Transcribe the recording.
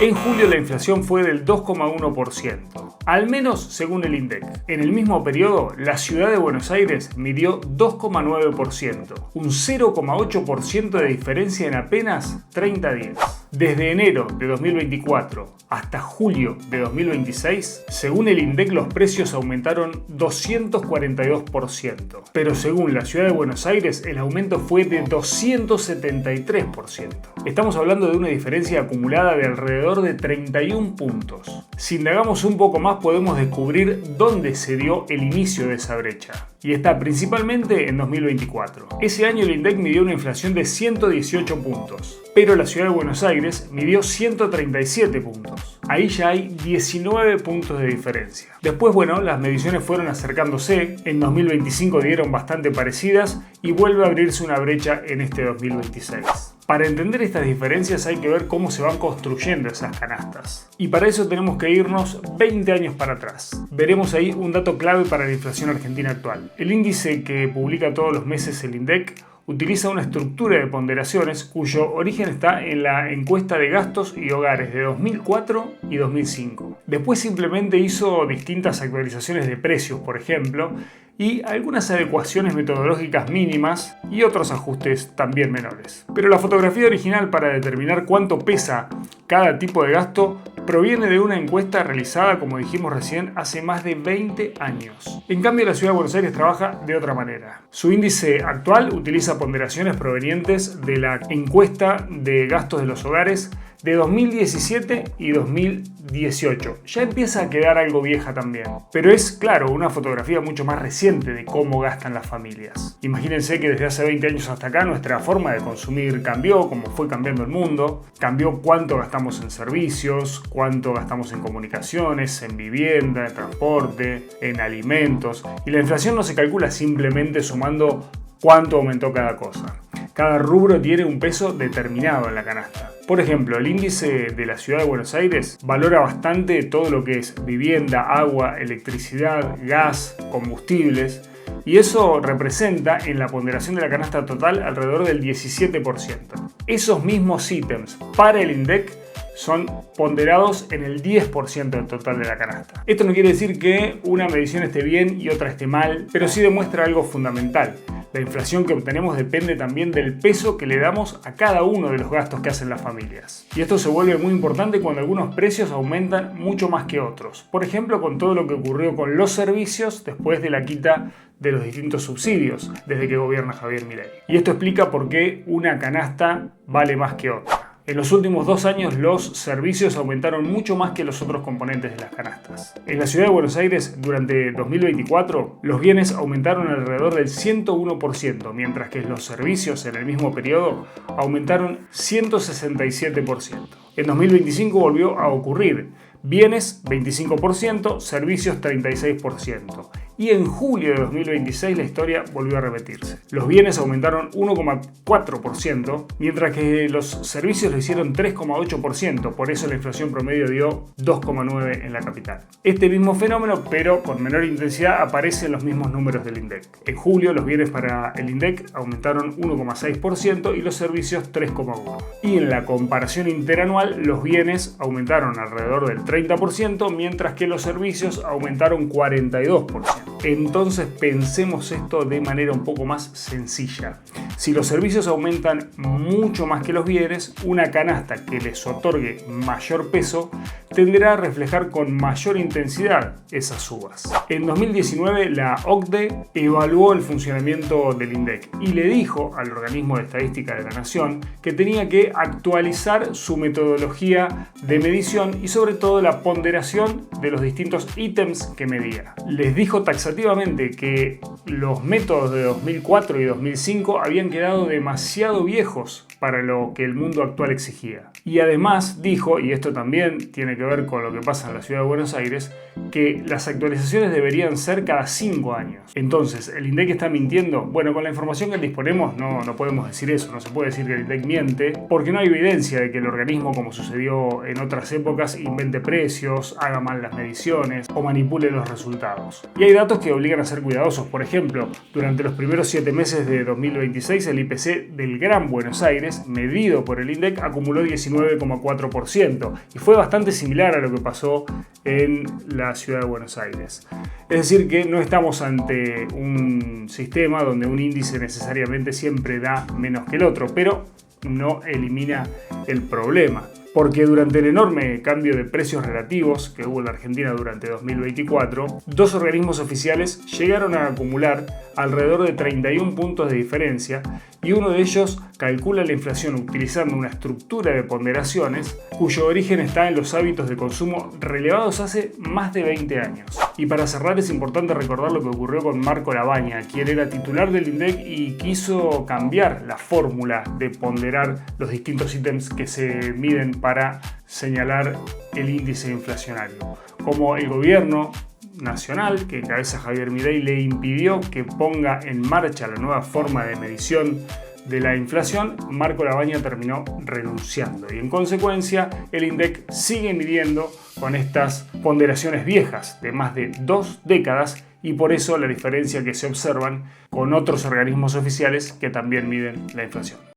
En julio la inflación fue del 2,1%, al menos según el INDEC. En el mismo periodo, la ciudad de Buenos Aires midió 2,9%, un 0,8% de diferencia en apenas 30 días. Desde enero de 2024 hasta julio de 2026, según el INDEC, los precios aumentaron 242%. Pero según la ciudad de Buenos Aires, el aumento fue de 273%. Estamos hablando de una diferencia acumulada de alrededor de 31 puntos. Si indagamos un poco más, podemos descubrir dónde se dio el inicio de esa brecha. Y está principalmente en 2024. Ese año el INDEC midió una inflación de 118 puntos, pero la ciudad de Buenos Aires midió 137 puntos. Ahí ya hay 19 puntos de diferencia. Después, las mediciones fueron acercándose. En 2025 dieron bastante parecidas y vuelve a abrirse una brecha en este 2026. Para entender estas diferencias hay que ver cómo se van construyendo esas canastas. Y para eso tenemos que irnos 20 años para atrás. Veremos ahí un dato clave para la inflación argentina actual. El índice que publica todos los meses el INDEC utiliza una estructura de ponderaciones cuyo origen está en la encuesta de gastos y hogares de 2004 y 2005. Después simplemente hizo distintas actualizaciones de precios, por ejemplo, y algunas adecuaciones metodológicas mínimas y otros ajustes también menores. Pero la fotografía original para determinar cuánto pesa cada tipo de gasto proviene de una encuesta realizada, como dijimos recién, hace más de 20 años. En cambio, la ciudad de Buenos Aires trabaja de otra manera. Su índice actual utiliza ponderaciones provenientes de la encuesta de gastos de los hogares de 2017 y 2018. Ya empieza a quedar algo vieja también. Pero es, claro, una fotografía mucho más reciente de cómo gastan las familias. Imagínense que desde hace 20 años hasta acá nuestra forma de consumir cambió, como fue cambiando el mundo. Cambió cuánto gastamos en servicios, cuánto gastamos en comunicaciones, en vivienda, en transporte, en alimentos. Y la inflación no se calcula simplemente sumando cuánto aumentó cada cosa. Cada rubro tiene un peso determinado en la canasta. Por ejemplo, el índice de la ciudad de Buenos Aires valora bastante todo lo que es vivienda, agua, electricidad, gas, combustibles, y eso representa en la ponderación de la canasta total alrededor del 17%. Esos mismos ítems para el INDEC son ponderados en el 10% del total de la canasta. Esto no quiere decir que una medición esté bien y otra esté mal, pero sí demuestra algo fundamental. La inflación que obtenemos depende también del peso que le damos a cada uno de los gastos que hacen las familias. Y esto se vuelve muy importante cuando algunos precios aumentan mucho más que otros. Por ejemplo, con todo lo que ocurrió con los servicios después de la quita de los distintos subsidios desde que gobierna Javier Milei. Y esto explica por qué una canasta vale más que otra. En los últimos 2 años los servicios aumentaron mucho más que los otros componentes de las canastas. En la ciudad de Buenos Aires, durante 2024, los bienes aumentaron alrededor del 101%, mientras que los servicios en el mismo periodo aumentaron 167%. En 2025 volvió a ocurrir. Bienes 25%, servicios 36%. Y en julio de 2026 la historia volvió a repetirse. Los bienes aumentaron 1,4%, mientras que los servicios lo hicieron 3,8%, por eso la inflación promedio dio 2,9% en la capital. Este mismo fenómeno, pero con menor intensidad, aparece en los mismos números del INDEC. En julio los bienes para el INDEC aumentaron 1,6% y los servicios 3,1%. Y en la comparación interanual, los bienes aumentaron alrededor del 30%, mientras que los servicios aumentaron 42%. Entonces pensemos esto de manera un poco más sencilla. Si los servicios aumentan mucho más que los bienes, una canasta que les otorgue mayor peso tenderá a reflejar con mayor intensidad esas subas. En 2019 la OCDE evaluó el funcionamiento del INDEC y le dijo al organismo de estadística de la Nación que tenía que actualizar su metodología de medición y sobre todo la ponderación de los distintos ítems que medía. Les dijo taxativamente que los métodos de 2004 y 2005 habían quedado demasiado viejos para lo que el mundo actual exigía. Y además dijo, y esto también tiene que ver con lo que pasa en la ciudad de Buenos Aires, que las actualizaciones deberían ser cada 5 años. Entonces, ¿el INDEC está mintiendo? Bueno, con la información que disponemos no podemos decir eso, no se puede decir que el INDEC miente, porque no hay evidencia de que el organismo, como sucedió en otras épocas, invente precios, haga mal las mediciones o manipule los resultados. Y hay datos que obligan a ser cuidadosos. Por ejemplo, durante los primeros 7 meses de 2026 2016 el IPC del Gran Buenos Aires, medido por el INDEC, acumuló 19,4% y fue bastante similar a lo que pasó en la ciudad de Buenos Aires. Es decir, que no estamos ante un sistema donde un índice necesariamente siempre da menos que el otro, pero no elimina el problema. Porque durante el enorme cambio de precios relativos que hubo en la Argentina durante 2024, dos organismos oficiales llegaron a acumular alrededor de 31 puntos de diferencia y uno de ellos calcula la inflación utilizando una estructura de ponderaciones cuyo origen está en los hábitos de consumo relevados hace más de 20 años. Y para cerrar es importante recordar lo que ocurrió con Marco Labaña, quien era titular del INDEC y quiso cambiar la fórmula de ponderar los distintos ítems que se miden para señalar el índice inflacionario. Como el gobierno nacional, que encabeza Javier Milei, le impidió que ponga en marcha la nueva forma de medición de la inflación, Marco Labaña terminó renunciando y en consecuencia el INDEC sigue midiendo con estas ponderaciones viejas de más de 2 décadas y por eso la diferencia que se observan con otros organismos oficiales que también miden la inflación.